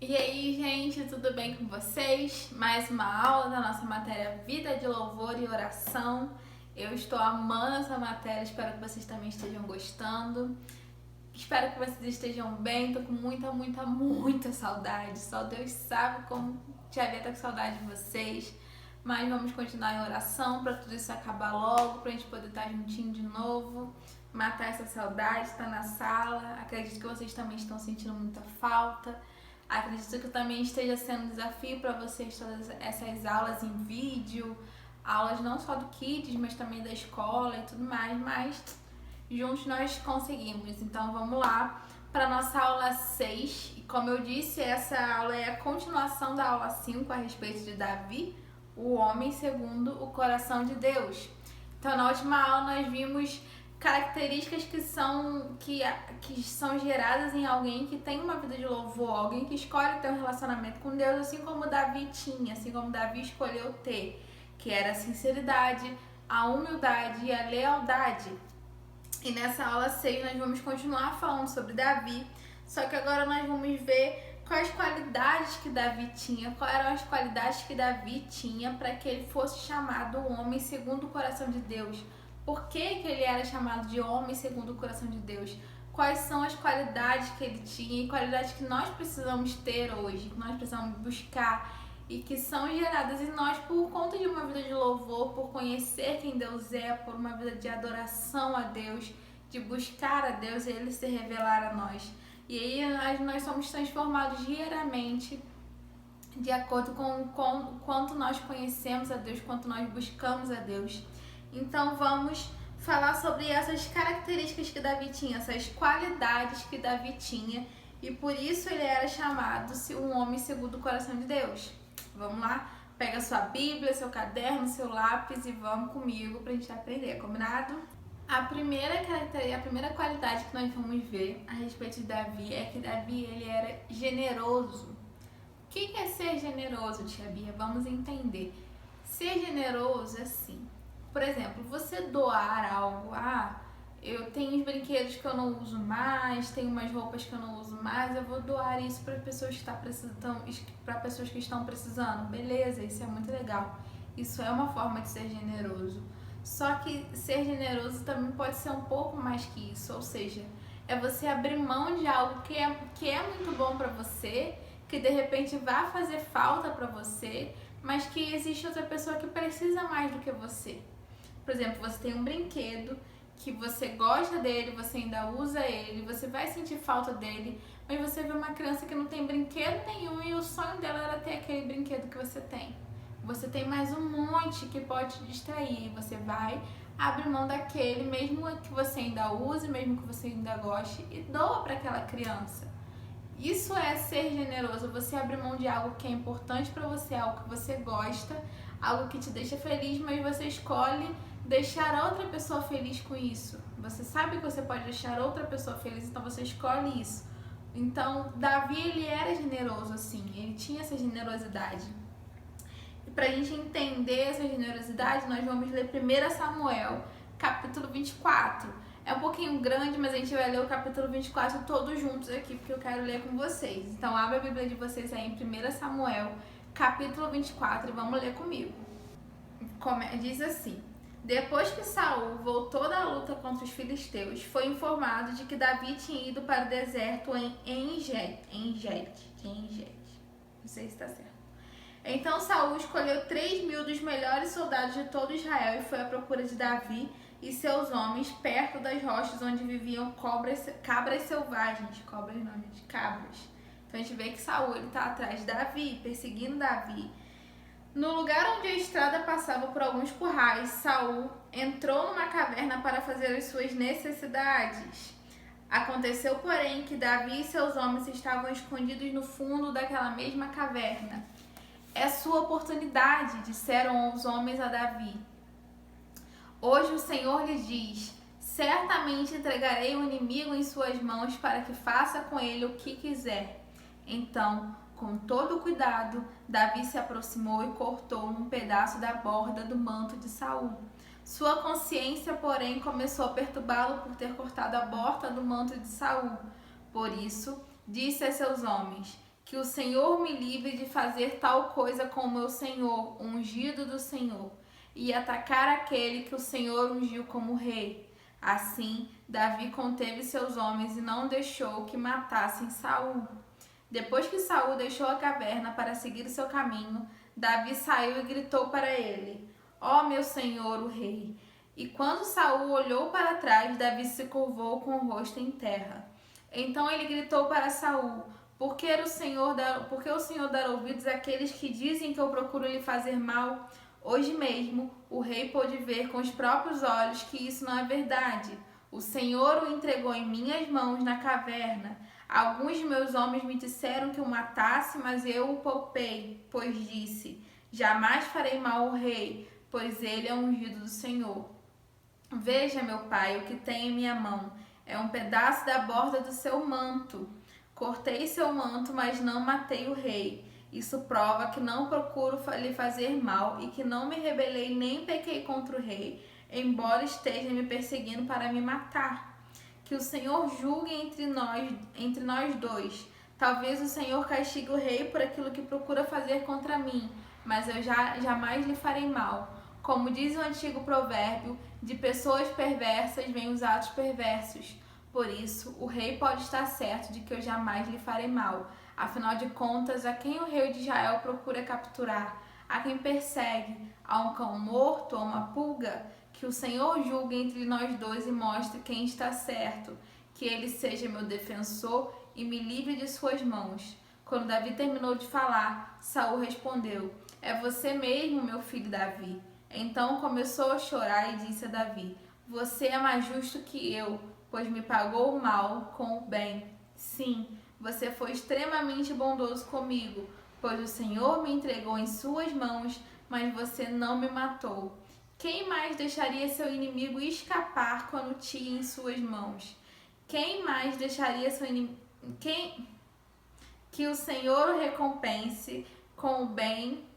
E aí, gente, tudo bem com vocês? Mais uma aula da nossa matéria Vida de Louvor e Oração. Eu estou amando essa matéria, espero que vocês também estejam gostando. Espero que vocês estejam bem, tô com muita saudade. Só Deus sabe como Tia Bia tá com saudade de vocês. Mas vamos continuar em oração para tudo isso acabar logo, pra gente poder estar juntinho de novo, matar essa saudade, estar na sala. Acredito que vocês também estão sentindo muita falta. Acredito que também esteja sendo um desafio para vocês todas essas aulas em vídeo, aulas não só do Kids, mas também da escola e tudo mais, mas juntos nós conseguimos. Então vamos lá para a nossa aula 6. E como eu disse, essa aula é a continuação da aula 5 a respeito de Davi, o homem segundo o coração de Deus. Então na última aula nós vimos características que são geradas em alguém que tem uma vida de louvor, alguém que escolhe ter um relacionamento com Deus, assim como Davi tinha, assim como Davi escolheu ter, que era a sinceridade, a humildade e a lealdade. E nessa aula 6 nós vamos continuar falando sobre Davi, só que agora nós vamos ver quais qualidades que Davi tinha, quais eram as qualidades que Davi tinha para que ele fosse chamado o homem segundo o coração de Deus. Por que ele era chamado de homem segundo o coração de Deus? Quais são as qualidades que ele tinha e qualidades que nós precisamos ter hoje, que nós precisamos buscar e que são geradas em nós por conta de uma vida de louvor, por conhecer quem Deus é, por uma vida de adoração a Deus, de buscar a Deus e Ele se revelar a nós. E aí nós somos transformados diariamente de acordo com quanto nós conhecemos a Deus, quanto nós buscamos a Deus. Então vamos falar sobre essas características que Davi tinha, essas qualidades que Davi tinha, e por isso ele era chamado um homem segundo o coração de Deus. Vamos lá? Pega sua Bíblia, seu caderno, seu lápis e vamos comigo pra gente aprender, combinado? A primeira qualidade que nós vamos ver a respeito de Davi é que Davi ele era generoso. O que é ser generoso, Tia Bia? Vamos entender. Ser generoso é assim. Por exemplo, você doar algo, eu tenho uns brinquedos que eu não uso mais, tenho umas roupas que eu não uso mais, eu vou doar isso para pessoas que estão precisando. Beleza, isso é muito legal. Isso é uma forma de ser generoso. Só que ser generoso também pode ser um pouco mais que isso, ou seja, é você abrir mão de algo que é muito bom para você, que de repente vai fazer falta para você, mas que existe outra pessoa que precisa mais do que você. Por exemplo, você tem um brinquedo que você gosta dele, você ainda usa ele, você vai sentir falta dele, mas você vê uma criança que não tem brinquedo nenhum e o sonho dela era ter aquele brinquedo que você tem. Você tem mais um monte que pode te distrair, você vai abrir mão daquele, mesmo que você ainda use, mesmo que você ainda goste, e doa para aquela criança. Isso é ser generoso, você abrir mão de algo que é importante para você, algo que você gosta, algo que te deixa feliz, mas você escolhe deixar outra pessoa feliz com isso. Você sabe que você pode deixar outra pessoa feliz, então você escolhe isso. Então, Davi, ele era generoso assim, ele tinha essa generosidade. E pra gente entender essa generosidade, nós vamos ler 1 Samuel, capítulo 24. É um pouquinho grande, mas a gente vai ler o capítulo 24 todos juntos aqui, porque eu quero ler com vocês. Então, abre a Bíblia de vocês aí em 1 Samuel, capítulo 24, e vamos ler comigo. Diz assim: depois que Saul voltou da luta contra os filisteus, foi informado de que Davi tinha ido para o deserto em Engedi. Não sei se está certo. Então Saul escolheu 3.000 dos melhores soldados de todo Israel e foi à procura de Davi e seus homens perto das rochas onde viviam cabras selvagens. Cabras. Então a gente vê que Saul está atrás de Davi, perseguindo Davi. No lugar onde a estrada passava por alguns currais, Saul entrou numa caverna para fazer as suas necessidades. Aconteceu, porém, que Davi e seus homens estavam escondidos no fundo daquela mesma caverna. É sua oportunidade, disseram os homens a Davi. Hoje o Senhor lhe diz: certamente entregarei o inimigo em suas mãos para que faça com ele o que quiser. Então, com todo cuidado, Davi se aproximou e cortou um pedaço da borda do manto de Saul. Sua consciência, porém, começou a perturbá-lo por ter cortado a borda do manto de Saul. Por isso, disse a seus homens: Que o Senhor me livre de fazer tal coisa com o meu senhor, ungido do Senhor, e atacar aquele que o Senhor ungiu como rei. Assim, Davi conteve seus homens e não deixou que matassem Saul. Depois que Saul deixou a caverna para seguir o seu caminho, Davi saiu e gritou para ele: Ó meu senhor, o rei! E quando Saul olhou para trás, Davi se curvou com o rosto em terra. Então ele gritou para Saul: Por que o Senhor dar ouvidos àqueles que dizem que eu procuro lhe fazer mal? Hoje mesmo o rei pôde ver com os próprios olhos que isso não é verdade. O Senhor o entregou em minhas mãos na caverna. Alguns de meus homens me disseram que o matasse, mas eu o poupei, pois disse: Jamais farei mal ao rei, pois ele é ungido do Senhor. Veja, meu pai, o que tem em minha mão. É um pedaço da borda do seu manto. Cortei seu manto, mas não matei o rei. Isso prova que não procuro lhe fazer mal e que não me rebelei nem pequei contra o rei, embora esteja me perseguindo para me matar. Que o Senhor julgue entre nós dois. Talvez o Senhor castigue o rei por aquilo que procura fazer contra mim, mas eu jamais lhe farei mal. Como diz o antigo provérbio, de pessoas perversas vêm os atos perversos. Por isso, o rei pode estar certo de que eu jamais lhe farei mal. Afinal de contas, a quem o rei de Israel procura capturar? A quem persegue? A um cão morto ou uma pulga? Que o Senhor julgue entre nós dois e mostre quem está certo. Que ele seja meu defensor e me livre de suas mãos. Quando Davi terminou de falar, Saul respondeu: É você mesmo, meu filho Davi. Então começou a chorar e disse a Davi: Você é mais justo que eu, pois me pagou o mal com o bem. Sim, você foi extremamente bondoso comigo, pois o Senhor me entregou em suas mãos, mas você não me matou. Quem mais deixaria seu inimigo escapar quando tinha em suas mãos? Quem mais deixaria seu inimigo... Que o Senhor o recompense com o bem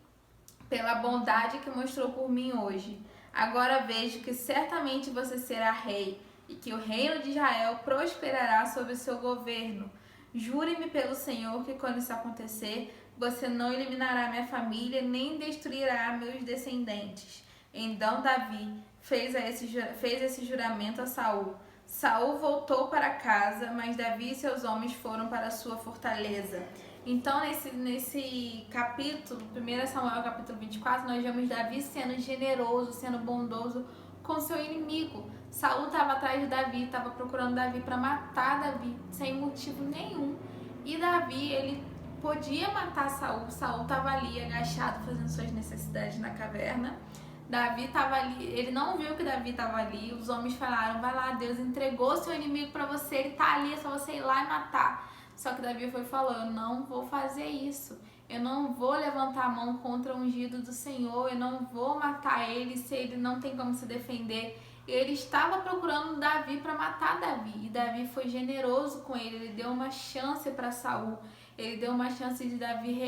pela bondade que mostrou por mim hoje. Agora vejo que certamente você será rei e que o reino de Israel prosperará sob o seu governo. Jure-me pelo Senhor que quando isso acontecer, você não eliminará minha família nem destruirá meus descendentes. Então Davi fez esse juramento a Saul. Saul voltou para casa, mas Davi e seus homens foram para a sua fortaleza. Então, nesse capítulo, 1 Samuel capítulo 24, nós vemos Davi sendo generoso, sendo bondoso com seu inimigo. Saul estava atrás de Davi, estava procurando Davi para matar Davi, sem motivo nenhum. E Davi, ele podia matar Saul. Saul estava ali agachado, fazendo suas necessidades na caverna. Davi estava ali, ele não viu que Davi estava ali. Os homens falaram: vai lá, Deus entregou seu inimigo para você, ele está ali, é só você ir lá e matar. Só que Davi foi falando: eu não vou fazer isso, eu não vou levantar a mão contra o ungido do Senhor, eu não vou matar ele se ele não tem como se defender. Ele estava procurando Davi para matar Davi, e Davi foi generoso com ele deu uma chance para Saul, ele deu uma chance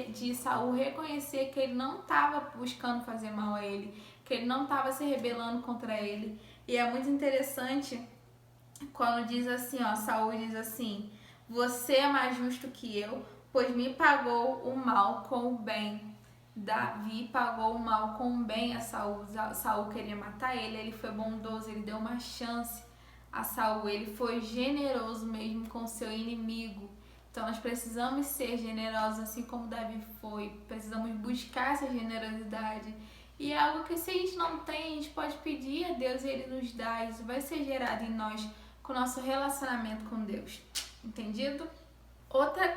de Saul reconhecer que ele não estava buscando fazer mal a ele, que ele não estava se rebelando contra ele. E é muito interessante quando diz assim, Saul diz assim: você é mais justo que eu, pois me pagou o mal com o bem. Davi pagou o mal com o bem a Saul. Saul queria matar ele, ele foi bondoso, ele deu uma chance a Saul, ele foi generoso mesmo com seu inimigo. Então nós precisamos ser generosos assim como Davi foi, precisamos buscar essa generosidade. E é algo que se a gente não tem, a gente pode pedir a Deus e Ele nos dá. Isso vai ser gerado em nós com o nosso relacionamento com Deus. Entendido? Outra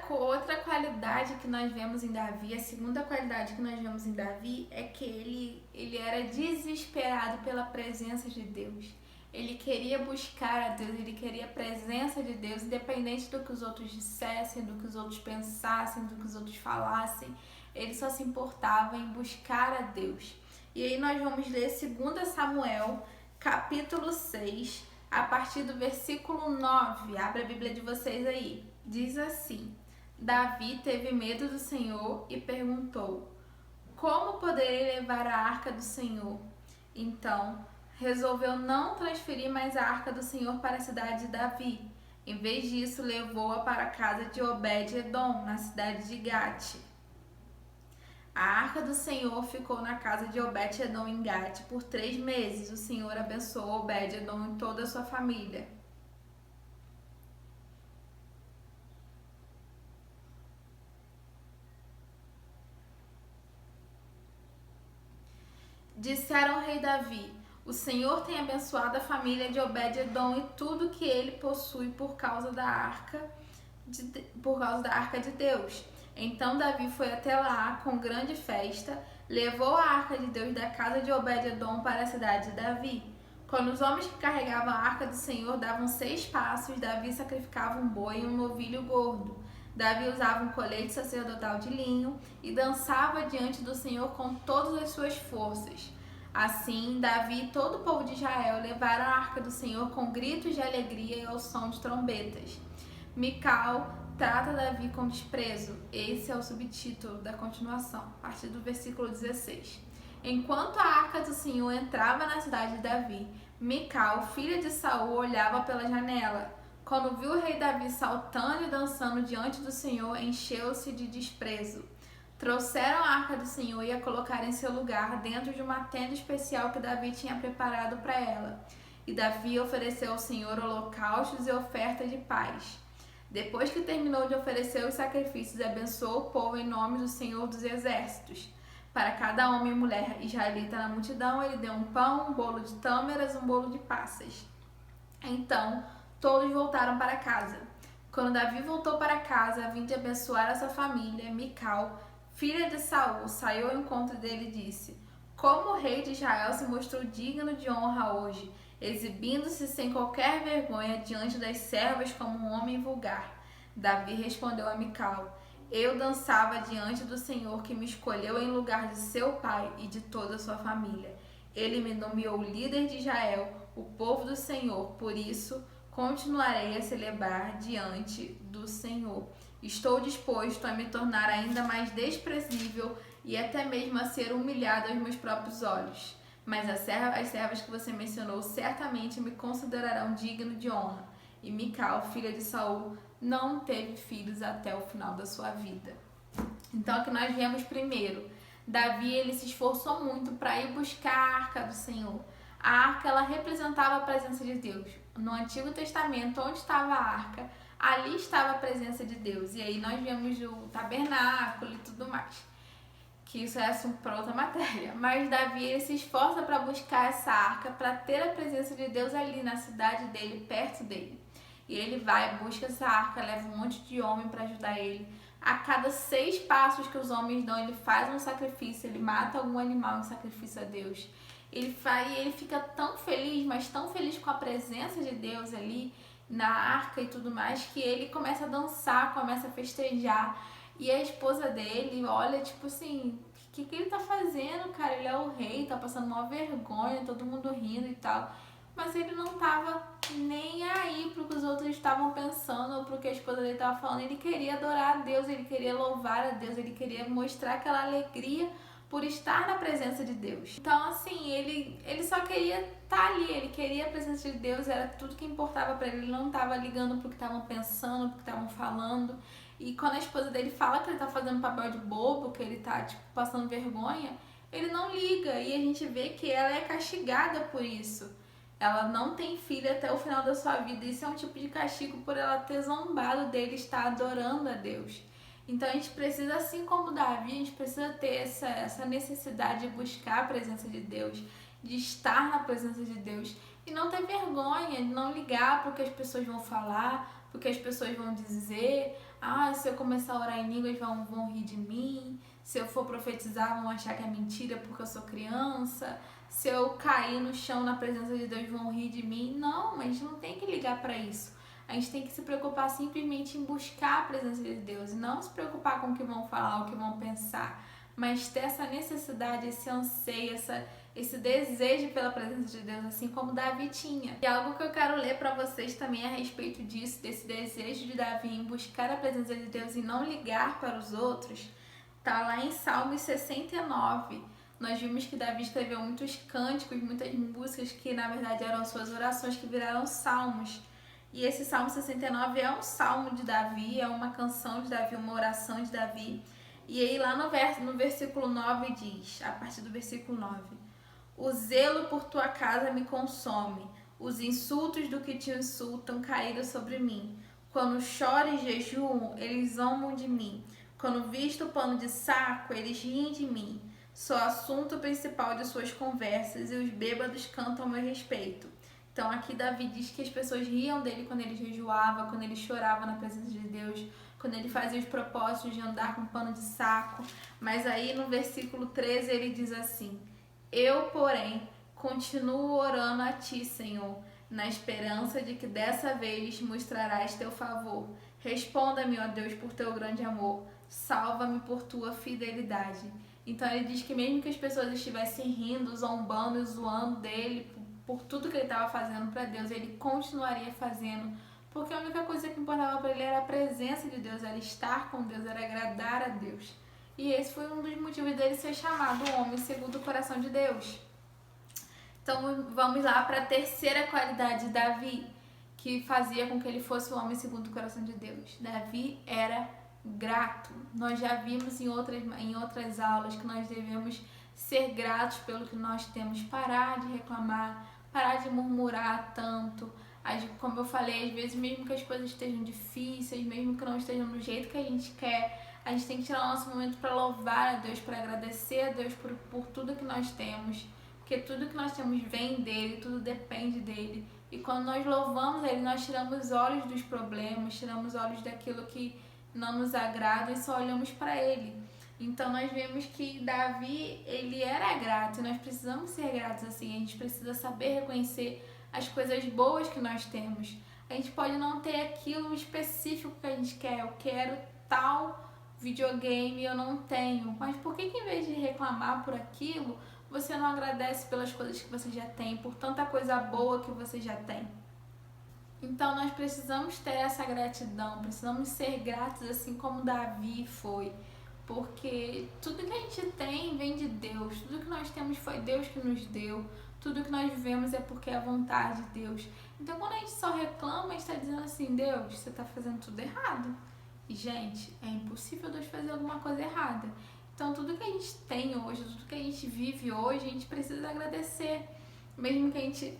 qualidade que nós vemos em Davi, a segunda qualidade que nós vemos em Davi é que ele era desesperado pela presença de Deus. Ele queria buscar a Deus, ele queria a presença de Deus, independente do que os outros dissessem, do que os outros pensassem, do que os outros falassem. Ele só se importava em buscar a Deus. E aí nós vamos ler 2 Samuel, capítulo 6, a partir do versículo 9. Abra a Bíblia de vocês aí. Diz assim: Davi teve medo do Senhor e perguntou: como poderei levar a arca do Senhor? Então resolveu não transferir mais a arca do Senhor para a cidade de Davi. Em vez disso, levou-a para a casa de Obed-edom, na cidade de Gate. A arca do Senhor ficou na casa de Obed-edom em Gate por 3 meses. O Senhor abençoou Obed-edom e toda a sua família. Disseram ao rei Davi: o Senhor tem abençoado a família de Obed-edom e tudo que ele possui por causa da arca de Deus. Então Davi foi até lá com grande festa, levou a arca de Deus da casa de Obed-edom para a cidade de Davi. Quando os homens que carregavam a arca do Senhor davam 6 passos, Davi sacrificava um boi e um novilho gordo. Davi usava um colete sacerdotal de linho e dançava diante do Senhor com todas as suas forças. Assim, Davi e todo o povo de Israel levaram a arca do Senhor com gritos de alegria e ao som de trombetas. Mical trata Davi com desprezo. Esse é o subtítulo da continuação, a partir do versículo 16. Enquanto a arca do Senhor entrava na cidade de Davi, Mical, filha de Saul, olhava pela janela. Quando viu o rei Davi saltando e dançando diante do Senhor, encheu-se de desprezo. Trouxeram a arca do Senhor e a colocaram em seu lugar, dentro de uma tenda especial que Davi tinha preparado para ela. E Davi ofereceu ao Senhor holocaustos e ofertas de paz. Depois que terminou de oferecer os sacrifícios, abençoou o povo em nome do Senhor dos Exércitos. Para cada homem e mulher israelita na multidão, ele deu um pão, um bolo de tâmaras e um bolo de passas. Então, todos voltaram para casa. Quando Davi voltou para casa, a fim de abençoar a sua família, Mical, filha de Saul, saiu ao encontro dele e disse: como o rei de Israel se mostrou digno de honra hoje, exibindo-se sem qualquer vergonha diante das servas como um homem vulgar. Davi respondeu a Mical: eu dançava diante do Senhor que me escolheu em lugar de seu pai e de toda a sua família. Ele me nomeou líder de Israel, o povo do Senhor, por isso continuarei a celebrar diante do Senhor. Estou disposto a me tornar ainda mais desprezível e até mesmo a ser humilhado aos meus próprios olhos. Mas as servas que você mencionou certamente me considerarão digno de honra. E Mical, filha de Saul, não teve filhos até o final da sua vida. Então aqui nós vemos primeiro, Davi ele se esforçou muito para ir buscar a arca do Senhor. A arca ela representava a presença de Deus. No Antigo Testamento, onde estava a arca, ali estava a presença de Deus. E aí nós vemos o tabernáculo e tudo mais. Que isso é assunto para outra matéria. Mas Davi ele se esforça para buscar essa arca, para ter a presença de Deus ali na cidade dele, perto dele. E ele vai, busca essa arca, leva um monte de homem para ajudar ele. A cada 6 passos que os homens dão, ele faz um sacrifício, ele mata algum animal em sacrifício a Deus. Ele fica tão feliz, mas tão feliz com a presença de Deus ali na arca e tudo mais, que ele começa a dançar, começa a festejar. E a esposa dele olha, tipo assim, o que ele tá fazendo, cara? Ele é o rei, tá passando uma vergonha, todo mundo rindo e tal. Mas ele não tava nem aí pro que os outros estavam pensando ou pro que a esposa dele tava falando. Ele queria adorar a Deus, ele queria louvar a Deus, ele queria mostrar aquela alegria por estar na presença de Deus. Então, assim, ele só queria estar ali, ele queria a presença de Deus, era tudo que importava para ele. Ele não estava ligando pro que estavam pensando, pro que estavam falando. E quando a esposa dele fala que ele tá fazendo papel de bobo, que ele tá, tipo, passando vergonha, ele não liga. E a gente vê que ela é castigada por isso. Ela não tem filho até o final da sua vida. Isso é um tipo de castigo por ela ter zombado dele, estar adorando a Deus. Então a gente precisa, assim como Davi, a gente precisa ter essa necessidade de buscar a presença de Deus, de estar na presença de Deus e não ter vergonha, de não ligar para o que as pessoas vão falar, para o que as pessoas vão dizer. Ah, se eu começar a orar em línguas vão rir de mim, se eu for profetizar vão achar que é mentira porque eu sou criança, se eu cair no chão na presença de Deus vão rir de mim. Não, a gente não tem que ligar para isso. A gente tem que se preocupar simplesmente em buscar a presença de Deus e não se preocupar com o que vão falar, o que vão pensar, mas ter essa necessidade, esse anseio, esse desejo pela presença de Deus, assim como Davi tinha. E algo que eu quero ler para vocês também a respeito disso, desse desejo de Davi em buscar a presença de Deus e não ligar para os outros, tá lá em Salmos 69. Nós vimos que Davi escreveu muitos cânticos, muitas músicas que na verdade eram suas orações que viraram salmos. E esse Salmo 69 é um salmo de Davi, é uma canção de Davi, uma oração de Davi. E aí lá no versículo 9 diz, a partir do versículo 9: o zelo por tua casa me consome, os insultos do que te insultam caíram sobre mim. Quando choro e jejuo, eles zombam de mim. Quando visto pano de saco, eles riem de mim. Sou assunto principal de suas conversas e os bêbados cantam a meu respeito. Então aqui Davi diz que as pessoas riam dele quando ele jejuava, quando ele chorava na presença de Deus, quando ele fazia os propósitos de andar com pano de saco. Mas aí no versículo 13 ele diz assim: eu, porém, continuo orando a ti, Senhor, na esperança de que dessa vez mostrarás teu favor. Responda-me, ó Deus, por teu grande amor. Salva-me por tua fidelidade. Então ele diz que mesmo que as pessoas estivessem rindo, zombando e zoando dele por tudo que ele estava fazendo para Deus, ele continuaria fazendo, porque a única coisa que importava para ele era a presença de Deus, era estar com Deus, era agradar a Deus. E esse foi um dos motivos dele ser chamado homem segundo o coração de Deus. Então vamos lá para a terceira qualidade de Davi, que fazia com que ele fosse o homem segundo o coração de Deus. Davi era grato. Nós já vimos em outras aulas que nós devemos ser gratos pelo que nós temos, parar de reclamar, parar de murmurar tanto. Como eu falei, às vezes mesmo que as coisas estejam difíceis, mesmo que não estejam do jeito que a gente quer, a gente tem que tirar o nosso momento para louvar a Deus, para agradecer a Deus por tudo que nós temos, porque tudo que nós temos vem dele, tudo depende dele. E quando nós louvamos ele, nós tiramos os olhos dos problemas, tiramos os olhos daquilo que não nos agrada e só olhamos para ele. Então nós vemos que Davi, ele era grato, e nós precisamos ser gratos assim. A gente precisa saber reconhecer as coisas boas que nós temos. A gente pode não ter aquilo específico que a gente quer. Eu quero tal videogame, eu não tenho. Mas por que em vez de reclamar por aquilo, você não agradece pelas coisas que você já tem, por tanta coisa boa que você já tem? Então nós precisamos ter essa gratidão, precisamos ser gratos assim como Davi foi. Porque tudo que a gente tem vem de Deus, tudo que nós temos foi Deus que nos deu, tudo que nós vivemos é porque é a vontade de Deus. Então quando a gente só reclama, a gente está dizendo assim: Deus, você está fazendo tudo errado. E gente, é impossível Deus fazer alguma coisa errada. Então tudo que a gente tem hoje, tudo que a gente vive hoje, a gente precisa agradecer. Mesmo que a gente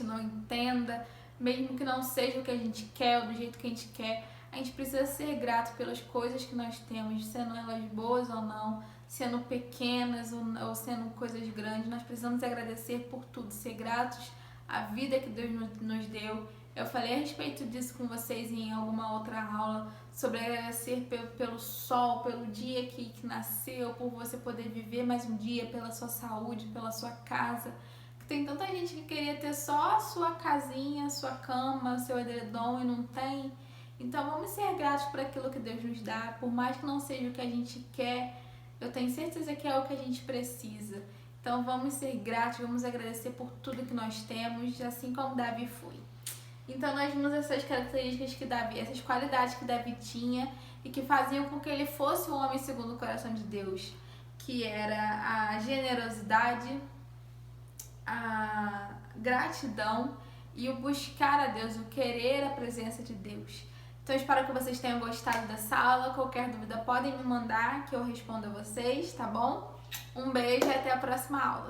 não entenda, mesmo que não seja o que a gente quer ou do jeito que a gente quer, a gente precisa ser grato pelas coisas que nós temos, sendo elas boas ou não, sendo pequenas ou sendo coisas grandes. Nós precisamos agradecer por tudo, ser gratos à vida que Deus nos deu. Eu falei a respeito disso com vocês em alguma outra aula, sobre agradecer pelo sol, pelo dia que nasceu, por você poder viver mais um dia, pela sua saúde, pela sua casa. Tem tanta gente que queria ter só a sua casinha, a sua cama, o seu edredom e não tem. Então vamos ser gratos por aquilo que Deus nos dá, por mais que não seja o que a gente quer, eu tenho certeza que é o que a gente precisa. Então vamos ser gratos, vamos agradecer por tudo que nós temos, assim como Davi foi. Então nós vimos essas características que Davi, essas qualidades que Davi tinha e que faziam com que ele fosse um homem segundo o coração de Deus, que era a generosidade, a gratidão e o buscar a Deus, o querer a presença de Deus. Então eu espero que vocês tenham gostado dessa aula. Qualquer dúvida podem me mandar que eu respondo a vocês, tá bom? Um beijo e até a próxima aula.